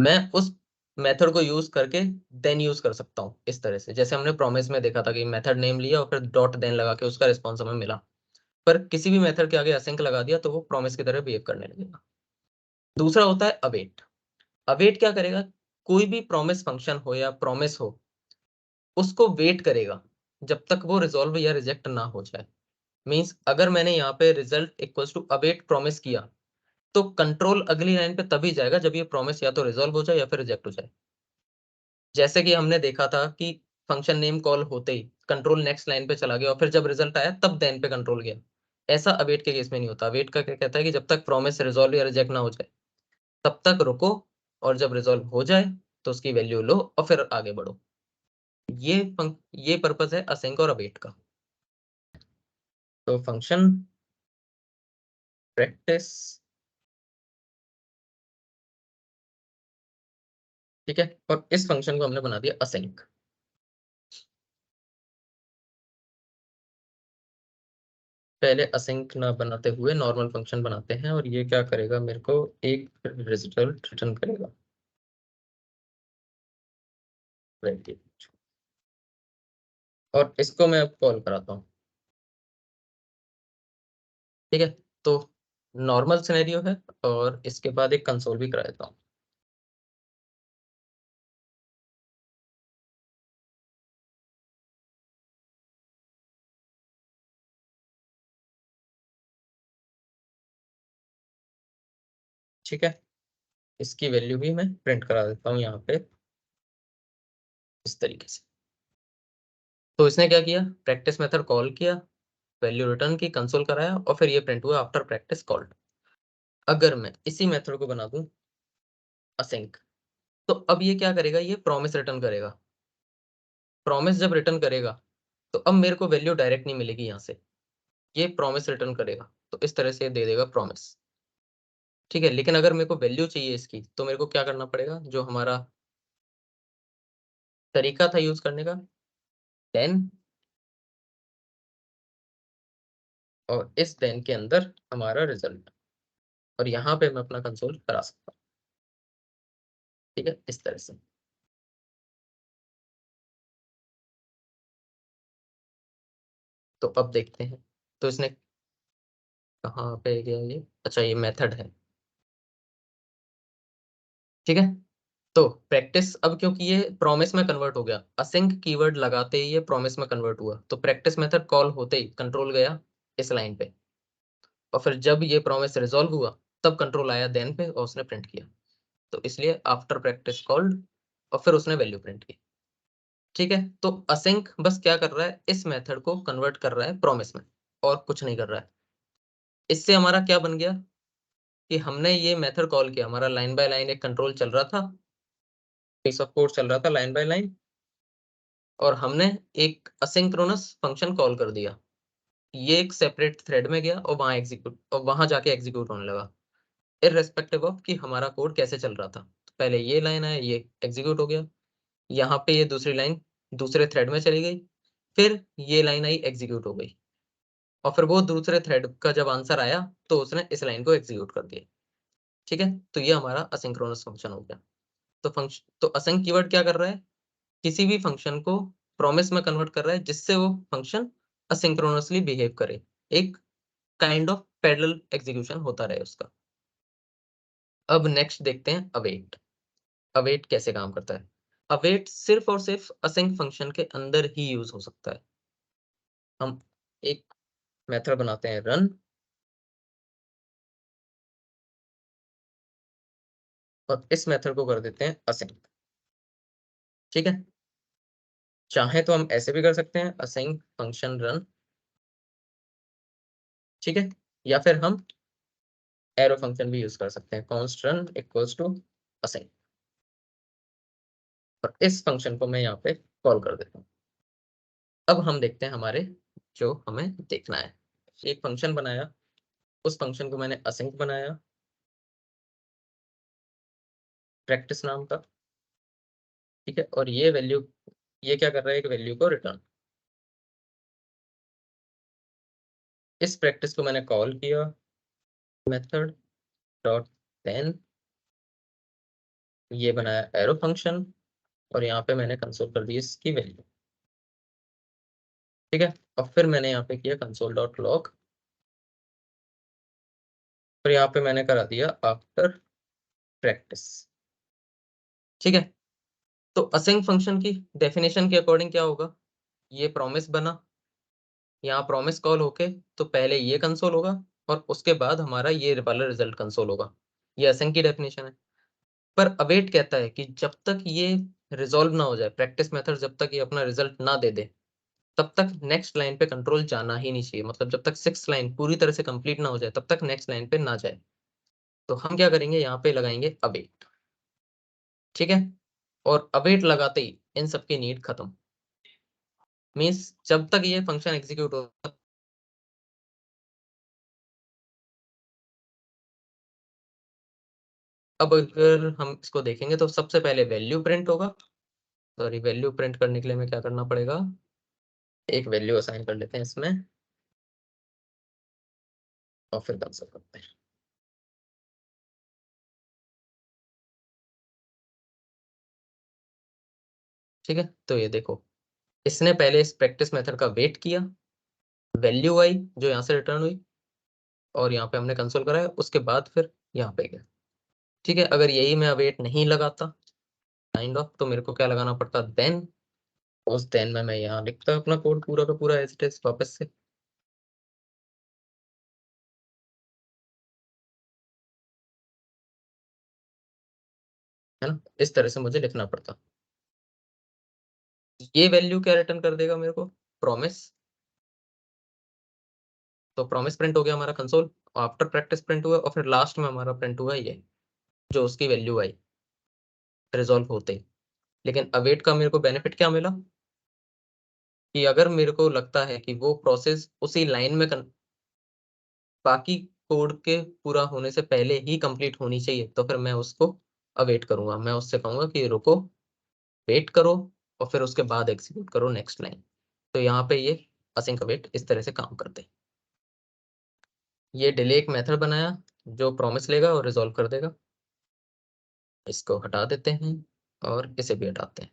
मैं उस मेथड को यूज करके देन यूज कर सकता हूँ, इस तरह से जैसे हमने प्रॉमिस में देखा था कि मेथड नेम लिया और फिर डॉट देन लगा के उसका रिस्पॉन्स हमें मिला। पर किसी भी मेथड के आगे असिंक लगा दिया तो वो प्रॉमिस की तरह बिहेव करने लगेगा। दूसरा होता है अवेट। अवेट क्या करेगा, कोई भी प्रॉमिस फंक्शन हो या प्रॉमिस हो, उसको वेट करेगा जब तक वो रिजॉल्व या रिजेक्ट ना हो जाए। मींस अगर मैंने यहाँ पे result equals to await promise किया, तो कंट्रोल अगली लाइन पे तभी जाएगा जब ये प्रॉमिस या तो रिजॉल्व हो जाए या फिर रिजेक्ट हो जाए। जैसे कि हमने देखा था कि फंक्शन नेम कॉल होते ही कंट्रोल नेक्स्ट लाइन पे चला गया, और फिर जब रिजल्ट आया तब देन पे कंट्रोल गया। ऐसा अवेट के केस में नहीं होता। अवेट का क्या कहता है कि जब तक प्रॉमिस रिज़ॉल्व या रिजेक्ट ना हो जाए, तब तक रुको और जब रिज़ॉल्व हो जाए, तो उसकी वैल्यू लो और फिर आगे बढ़ो। ये पर्पज़ है असिंक और अवेट का। तो फंक्शन प्रैक्टिस, ठीक है? और इस फंक्शन को हमने बना दिया असिंक। पहले असिंक ना बनाते हुए नॉर्मल फंक्शन बनाते हैं और ये क्या करेगा, मेरे को एक रिजल्ट रिटर्न करेगा। Very good। और इसको मैं अब कॉल कराता हूँ, ठीक है? तो नॉर्मल सिनेरियो है और इसके बाद एक कंसोल भी करा देता हूँ। ठीक है, इसकी वैल्यू भी मैं प्रिंट करा देता हूँ यहाँ पे इस तरीके से। तो इसने क्या किया, प्रैक्टिस मेथड कॉल किया, वैल्यू रिटर्न की, कंसोल कराया और फिर ये प्रिंट हुआ आफ्टर प्रैक्टिस कॉल्ड। अगर मैं इसी मेथड को बना दूं असिंक, तो अब ये क्या करेगा, ये प्रॉमिस रिटर्न करेगा। प्रॉमिस जब रिटर्न करेगा, तो अब मेरे को वैल्यू डायरेक्ट नहीं मिलेगी यहाँ से, ये प्रॉमिस रिटर्न करेगा। तो इस तरह से दे देगा प्रॉमिस, ठीक है? लेकिन अगर मेरे को वैल्यू चाहिए इसकी, तो मेरे को क्या करना पड़ेगा, जो हमारा तरीका था यूज़ करने का, देन, और इस देन के अंदर हमारा रिजल्ट, और यहाँ पे मैं अपना कंसोल करा सकता हूँ, ठीक है? इस तरह से। तो अब देखते हैं, तो इसने कहाँ पे गया ये, अच्छा ये मेथड है, ठीक है? तो प्रैक्टिस, अब क्योंकि ये प्रॉमिस में कन्वर्ट हो गया, असिंक कीवर्ड लगाते ही ये प्रॉमिस में कन्वर्ट हुआ, तो प्रैक्टिस मेथड कॉल होते ही कंट्रोल गया इस लाइन पे, और फिर जब ये प्रॉमिस रिजॉल्व हुआ, तब कंट्रोल आया देन पे और उसने प्रिंट किया। तो इसलिए आफ्टर प्रैक्टिस कॉल्ड, और फिर उसने वैल्यू प्रिंट की, ठीक है? तो असिंक बस क्या कर रहा है, इस मेथड को कन्वर्ट कर रहा है प्रॉमिस में, और कुछ नहीं कर रहा है। इससे हमारा क्या बन गया कि हमने ये मेथड कॉल किया, हमारा लाइन बाय लाइन एक कंट्रोल चल रहा था, पीस ऑफ कोड चल रहा था लाइन बाय लाइन, और हमने एक असिंक्रोनस फंक्शन कॉल कर दिया। ये एक सेपरेट थ्रेड में गया और वहां जाके एग्जीक्यूट होने लगा, इररिस्पेक्टिव ऑफ कि हमारा कोड कैसे चल रहा था। तो पहले ये लाइन आया, ये एग्जीक्यूट हो गया, यहाँ पे ये दूसरी लाइन दूसरे थ्रेड में चली गई, फिर ये लाइन आई, एग्जीक्यूट हो गई, और फिर वो दूसरे थ्रेड का जब आंसर आया, तो उसने इस लाइन को एग्जीक्यूट कर दिया, ठीक है? तो ये हमारा असिंक्रोनस फंक्शन हो गया। तो असिंक कीवर्ड क्या कर रहा है, किसी भी फंक्शन को प्रॉमिस में कन्वर्ट कर रहा है, जिससे वो फंक्शन असिंक्रोनसली बिहेव करे, एक काइंड ऑफ पैरेलल एग्जीक्यूशन होता रहे उसका। अब नेक्स्ट देखते हैं अवेट। अवेट कैसे काम करता है? अवेट सिर्फ और सिर्फ असिंक फंक्शन के अंदर ही यूज हो सकता है। हम एक मेथड बनाते हैं रन, और इस मेथड को कर देते हैं असिंक, ठीक है? चाहे तो हम ऐसे भी कर सकते हैं, असिंक फंक्शन रन, ठीक है? या फिर हम एरो फंक्शन भी यूज कर सकते हैं, const run equals to assign, और इस फंक्शन को मैं यहाँ पे कॉल कर देता हूँ। अब हम देखते हैं हमारे, जो हमें देखना है, एक फंक्शन बनाया, उस फंक्शन को मैंने असिंक बनाया प्रैक्टिस नाम का, ठीक है? और ये वैल्यू, ये क्या कर रहा है, एक वैल्यू को रिटर्न। इस प्रैक्टिस को मैंने कॉल किया, मेथड डॉट देन, ये बनाया एरो फंक्शन, और यहाँ पे मैंने कंसोल कर दी इसकी वैल्यू, ठीक है? और फिर मैंने यहाँ पे किया कंसोल डॉट लॉग, और यहाँ पे मैंने करा दिया आफ्टर प्रैक्टिस, ठीक है? तो असिंक फंक्शन की डेफिनेशन के अकॉर्डिंग क्या होगा, ये प्रॉमिस बना, यहाँ प्रॉमिस कॉल होके, तो पहले ये कंसोल होगा और उसके बाद हमारा ये वाला रिजल्ट कंसोल होगा। ये असिंक की डेफिनेशन है। पर अवेट कहता है कि जब तक ये रिजॉल्व ना हो जाए, प्रैक्टिस मेथड जब तक ये अपना रिजल्ट ना दे दे, तब तक नेक्स्ट लाइन पे कंट्रोल जाना ही नहीं चाहिए, मतलब जब तक 6th लाइन पूरी तरह से कंप्लीट ना हो जाए तब तक नेक्स्ट लाइन पे ना जाए। तो हम क्या करेंगे, यहाँ पे लगाएंगे अवेट, ठीक है। और अवेट लगाते ही इन सबकी नीड खत्म। मीन्स जब तक ये फंक्शन एग्जीक्यूट होगा, अब अगर हम इसको देखेंगे तो सबसे पहले वैल्यू प्रिंट होगा। सॉरी, वैल्यू प्रिंट करने के लिए हमें क्या करना पड़ेगा, एक वैल्यू असाइन कर लेते हैं इसमें और फिर कंसोल करते हैं। ठीक है, तो ये देखो, इसने पहले इस प्रैक्टिस मेथड का वेट किया, वैल्यू आई जो यहाँ से रिटर्न हुई, और यहाँ पे हमने कंसोल कराया, उसके बाद फिर यहाँ पे गया। ठीक है, अगर यही मैं अवेट नहीं लगाता काइंड ऑफ, तो मेरे को क्या लगाना पड़ता, देन। उस देन में मैं यहाँ लिखता अपना कोड पूरा का पूरा एज इट इज वापस से, है ना, इस तरह से मुझे लिखना पड़ता। ये वैल्यू क्या रिटर्न कर देगा मेरे को, प्रॉमिस। तो प्रॉमिस प्रिंट हो गया हमारा कंसोल, आफ्टर प्रैक्टिस प्रिंट हुआ, और फिर लास्ट में हमारा प्रिंट हुआ ये जो उसकी वैल्यू आई रिजॉल्व होते ही। लेकिन अवेट का मेरे को बेनिफिट क्या मिला, कि अगर मेरे को लगता है कि वो प्रोसेस उसी लाइन में बाकी कोड के पूरा होने से पहले ही कंप्लीट होनी चाहिए, तो फिर मैं उसको अवेट करूंगा। मैं उससे कहूंगा कि रुको, वेट करो, और फिर उसके बाद एग्जीक्यूट करो नेक्स्ट लाइन। तो यहाँ पे ये असिंक अवेट इस तरह से काम करते हैं। ये डिले एक मेथड बनाया जो प्रॉमिस लेगा और रिजॉल्व कर देगा। इसको हटा देते हैं और इसे भी हटाते हैं।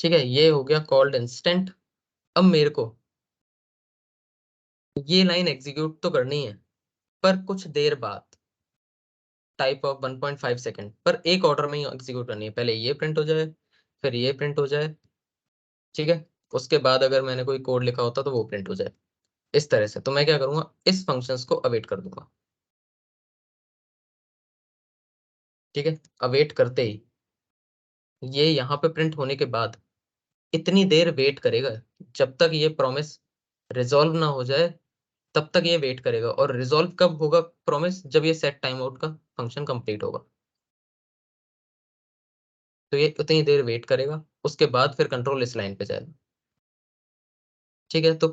ठीक है, ये हो गया कॉल्ड इंस्टेंट। अब मेरे को ये लाइन एग्जीक्यूट तो करनी है, पर कुछ देर बाद, टाइप ऑफ 1.5 सेकंड पर एक ऑर्डर में ही एग्जीक्यूट करनी है। पहले ये प्रिंट हो जाए, फिर ये प्रिंट हो जाए, ठीक है। उसके बाद अगर मैंने कोई कोड लिखा होता तो वो प्रिंट हो जाए, इस तरह से। तो मैं क्या करूंगा, इस फंक्शंस को अवेट कर दूंगा। ठीक है, अवेट करते ही ये यहाँ पे प्रिंट होने के बाद इतनी देर वेट करेगा जब तक ये प्रॉमिस रिजॉल्व ना हो जाए, तब तक ये वेट करेगा। और रिजॉल्व कब होगा प्रॉमिस, जब ये सेट टाइम आउट का फंक्शन कंप्लीट होगा। तो ये उतनी देर वेट करेगा, उसके बाद फिर कंट्रोल इस लाइन पे जाएगा। ठीक है, तो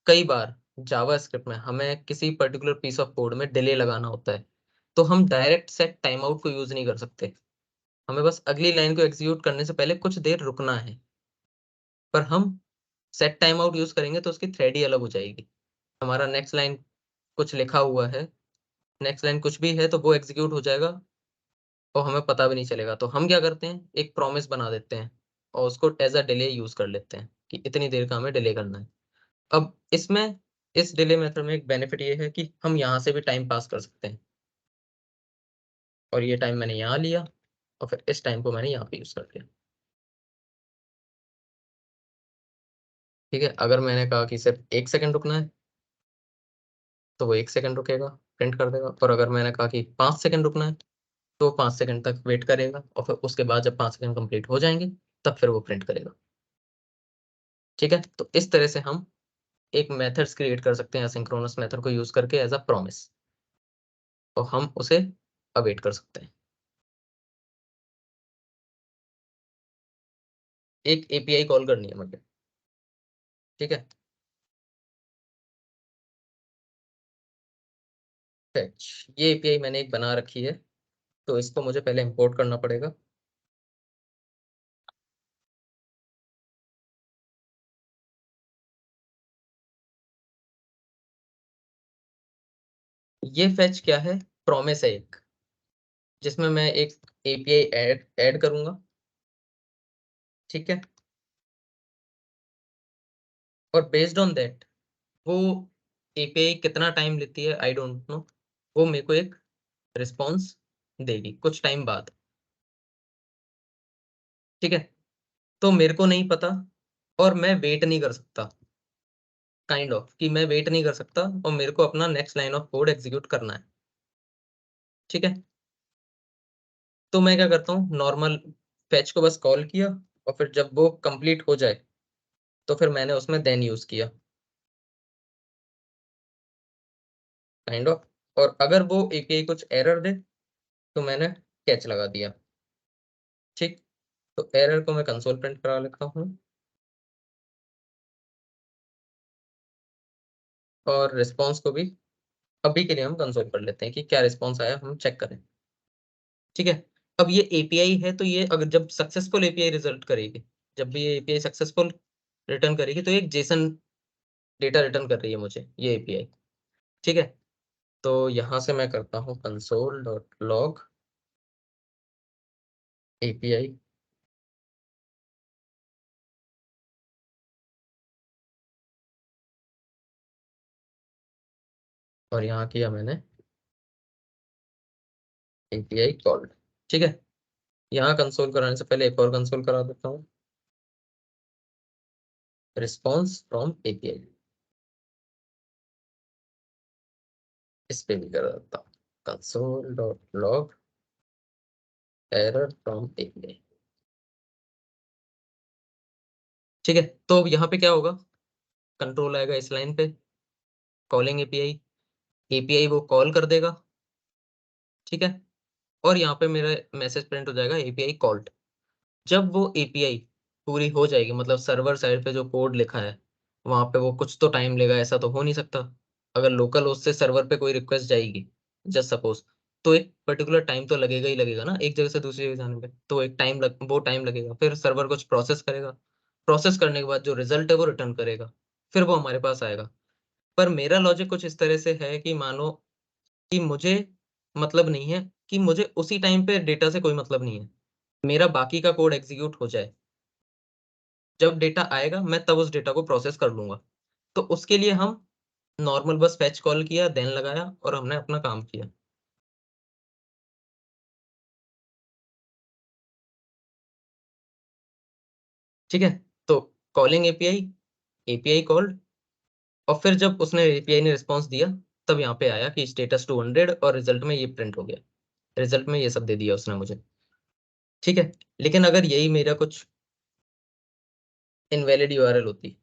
कई बार जावा स्क्रिप्ट में हमें किसी पर्टिकुलर पीस ऑफ कोड में डिले लगाना होता है, तो हम डायरेक्ट सेट टाइम आउट को यूज नहीं कर सकते। हमें बस अगली लाइन को एग्जीक्यूट करने से पहले कुछ देर रुकना है। पर हम सेट टाइम आउट यूज करेंगे तो उसकी थ्रेड ही अलग हो जाएगी। हमारा नेक्स्ट लाइन कुछ लिखा हुआ है, नेक्स्ट लाइन कुछ भी है, तो वो एग्जीक्यूट हो जाएगा और हमें पता भी नहीं चलेगा। तो हम क्या करते हैं, एक प्रॉमिस बना देते हैं और उसको एज अ डिले यूज कर लेते हैं कि इतनी देर का हमें डिले करना है। अब इसमें, इस डिले मेथड में एक बेनिफिट ये है कि हम यहाँ से भी टाइम पास कर सकते हैं। और ये टाइम मैंने यहाँ लिया और फिर इस टाइम को मैंने यहाँ पे यूज कर दिया। ठीक है, अगर मैंने कहा कि सिर्फ 1 सेकंड रुकना है तो वो 1 सेकंड रुकेगा, प्रिंट कर देगा। और अगर मैंने कहा कि 5 सेकंड रुकना है तो 5 सेकंड तक वेट करेगा, और फिर उसके बाद जब 5 सेकंड कंप्लीट हो जाएंगे तब फिर वो प्रिंट करेगा। ठीक है, तो इस तरह से हम एक मेथड्स क्रिएट कर सकते हैं एसिंक्रोनस मेथड को यूज करके एज अ प्रॉमिस, और हम उसे अवेट कर सकते हैं। एक एपीआई कॉल करनी है मुझे। ठीक है, फैच, ये एपीआई मैंने एक बना रखी है, तो इसको मुझे पहले इंपोर्ट करना पड़ेगा। ये फैच क्या है, प्रॉमिस है एक, जिसमें मैं एक एपीआई ऐड ऐड करूंगा। ठीक है, और बेस्ड ऑन दैट वो एपीआई कितना टाइम लेती है आई डोंट नो, वो मेरे को एक रिस्पॉन्स देगी कुछ टाइम बाद। ठीक है, तो मेरे को नहीं पता, और मैं वेट नहीं कर सकता, काइंड ऑफ कि मैं वेट नहीं कर सकता और मेरे को अपना next line of code execute करना है। ठीक है। तो मैं क्या करता हूँ, नॉर्मल फैच को बस कॉल किया और फिर जब वो कंप्लीट हो जाए तो फिर मैंने उसमें देन यूज किया, काइंड ऑफ। और अगर वो एपीआई कुछ एरर दे तो मैंने कैच लगा दिया। ठीक। तो एरर को मैं कंसोल प्रिंट करा लेता हूँ और रिस्पॉन्स को भी अभी के लिए हम कंसोल कर लेते हैं कि क्या रिस्पॉन्स आया, हम चेक करें। ठीक है। अब ये एपीआई है तो ये अगर जब सक्सेसफुल एपीआई रिजल्ट करेगी, जब भी ये एपीआई सक्सेसफुल रिटर्न करेगी तो एक जेसन डेटा रिटर्न कर रही है मुझे ये एपीआई। ठीक है। तो यहाँ से मैं करता हूँ कंसोल डॉट लॉग एपीआई, और यहाँ किया मैंने एपीआई कॉल्ड। ठीक है। यहाँ कंसोल कराने से पहले एक और कंसोल करा देता हूँ, रिस्पॉन्स फ्रॉम एपीआई, इस पे भी कर देता हूँ console dot log error from API. ठीक है। तो अब यहाँ पे क्या होगा, कंट्रोल आएगा इस लाइन पे, कॉलिंग एपीआई, एपीआई वो कॉल कर देगा। ठीक है। और यहाँ पे मेरा मैसेज प्रिंट हो जाएगा एपीआई कॉल्ड। जब वो एपीआई पूरी हो जाएगी, मतलब सर्वर साइड पे जो कोड लिखा है वहां पे वो कुछ तो टाइम लेगा, ऐसा तो हो नहीं सकता। अगर लोकल होस्ट से सर्वर पे कोई रिक्वेस्ट जाएगी जस्ट सपोज, तो एक पर्टिकुलर टाइम तो लगेगा ही लगेगा ना, एक जगह से दूसरी जगह जाने पे तो एक वो टाइम लगेगा। फिर सर्वर कुछ प्रोसेस करेगा, प्रोसेस करने के बाद जो रिजल्ट है वो रिटर्न करेगा, फिर वो हमारे पास आएगा। पर मेरा लॉजिक कुछ इस तरह से है कि मानो कि मुझे मतलब नहीं है, कि मुझे उसी टाइम पे डेटा से कोई मतलब नहीं है, मेरा बाकी का कोड एग्जीक्यूट हो जाए, जब डेटा आएगा मैं तब उस डेटा को प्रोसेस कर लूंगा। तो उसके लिए हम नॉर्मल बस फेच कॉल किया, देन लगाया और हमने अपना काम किया। ठीक है। तो कॉलिंग एपीआई, एपीआई कॉल्ड, और फिर जब उसने एपीआई ने रिस्पॉन्स दिया तब यहाँ पे आया कि स्टेटस 200 और रिजल्ट में ये प्रिंट हो गया, रिजल्ट में ये सब दे दिया उसने मुझे। ठीक है। लेकिन अगर यही मेरा कुछ इनवैलिड यूआरएल होती,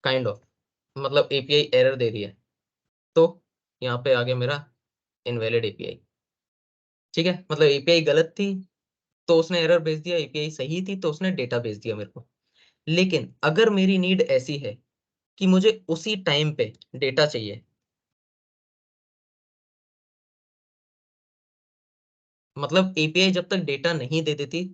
काइंड ऑफ, मतलब एपीआई एरर दे रही है, तो यहाँ पे आ गया मेरा इनवैलिड एपीआई। ठीक है। मतलब एपीआई गलत थी तो उसने एरर भेज दिया, एपीआई सही थी तो उसने डेटा भेज दिया मेरे को। लेकिन अगर मेरी नीड ऐसी है कि मुझे उसी टाइम पे डेटा चाहिए, मतलब एपीआई जब तक डेटा नहीं दे देती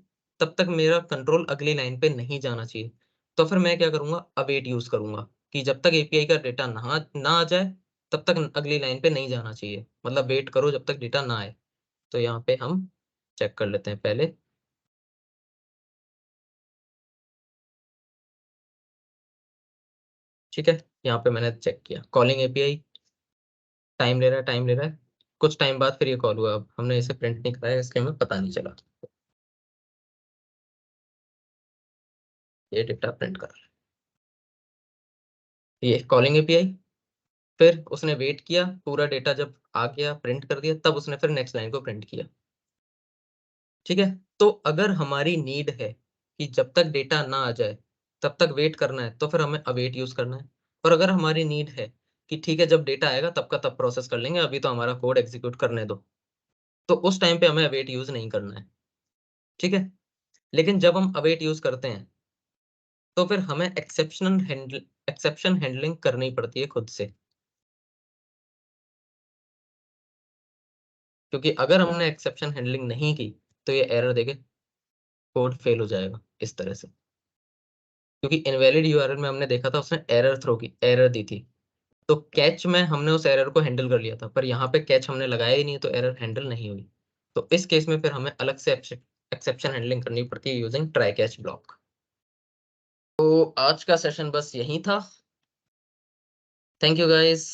तब तक मेरा कंट्रोल अगली लाइन पे नहीं जाना चाहिए, तो फिर मैं क्या करूंगा, अवेट यूज करूंगा कि जब तक एपीआई का डेटा ना आ जाए तब तक अगली लाइन पे नहीं जाना चाहिए, मतलब वेट करो जब तक डेटा ना आए। तो यहाँ पे हम चेक कर लेते हैं पहले। ठीक है। यहाँ पे मैंने चेक किया कॉलिंग एपीआई, टाइम ले रहा है, टाइम ले रहा है, कुछ टाइम बाद फिर ये कॉल हुआ। अब हमने इसे प्रिंट नहीं कराया इसलिए हमें पता नहीं चला, ये डेटा प्रिंट कर रहा है, ये कॉलिंग एपीआई। फिर उसने वेट किया, पूरा डेटा जब आ गया प्रिंट कर दिया, तब उसने फिर नेक्स्ट लाइन को प्रिंट किया। ठीक है। तो अगर हमारी नीड है कि जब तक डेटा ना आ जाए तब तक वेट करना है तो फिर हमें अवेट यूज करना है। और अगर हमारी नीड है कि ठीक है जब डेटा आएगा तब का तब प्रोसेस कर लेंगे, अभी तो हमारा कोड एग्जीक्यूट करने दो, तो उस टाइम पे हमें अवेट यूज नहीं करना है। ठीक है। लेकिन जब हम अवेट यूज करते हैं तो फिर हमें एक्सेप्शन हैंडलिंग करनी पड़ती है खुद से, क्योंकि अगर हमने एक्सेप्शन हैंडलिंग नहीं की तो ये एरर देके कोड फेल हो जाएगा इस तरह से। क्योंकि इनवैलिड यूआरएल में हमने देखा था उसने एरर दी थी, तो कैच में हमने उस एरर को हैंडल कर लिया था, पर यहाँ पे कैच हमने लगाया ही नहीं तो एरर हैंडल नहीं हुई। तो इस केस में फिर हमें अलग से एक्सेप्शन हैंडलिंग करनी पड़ती है यूजिंग ट्राई कैच ब्लॉक। तो आज का सेशन बस यही था। Thank you guys.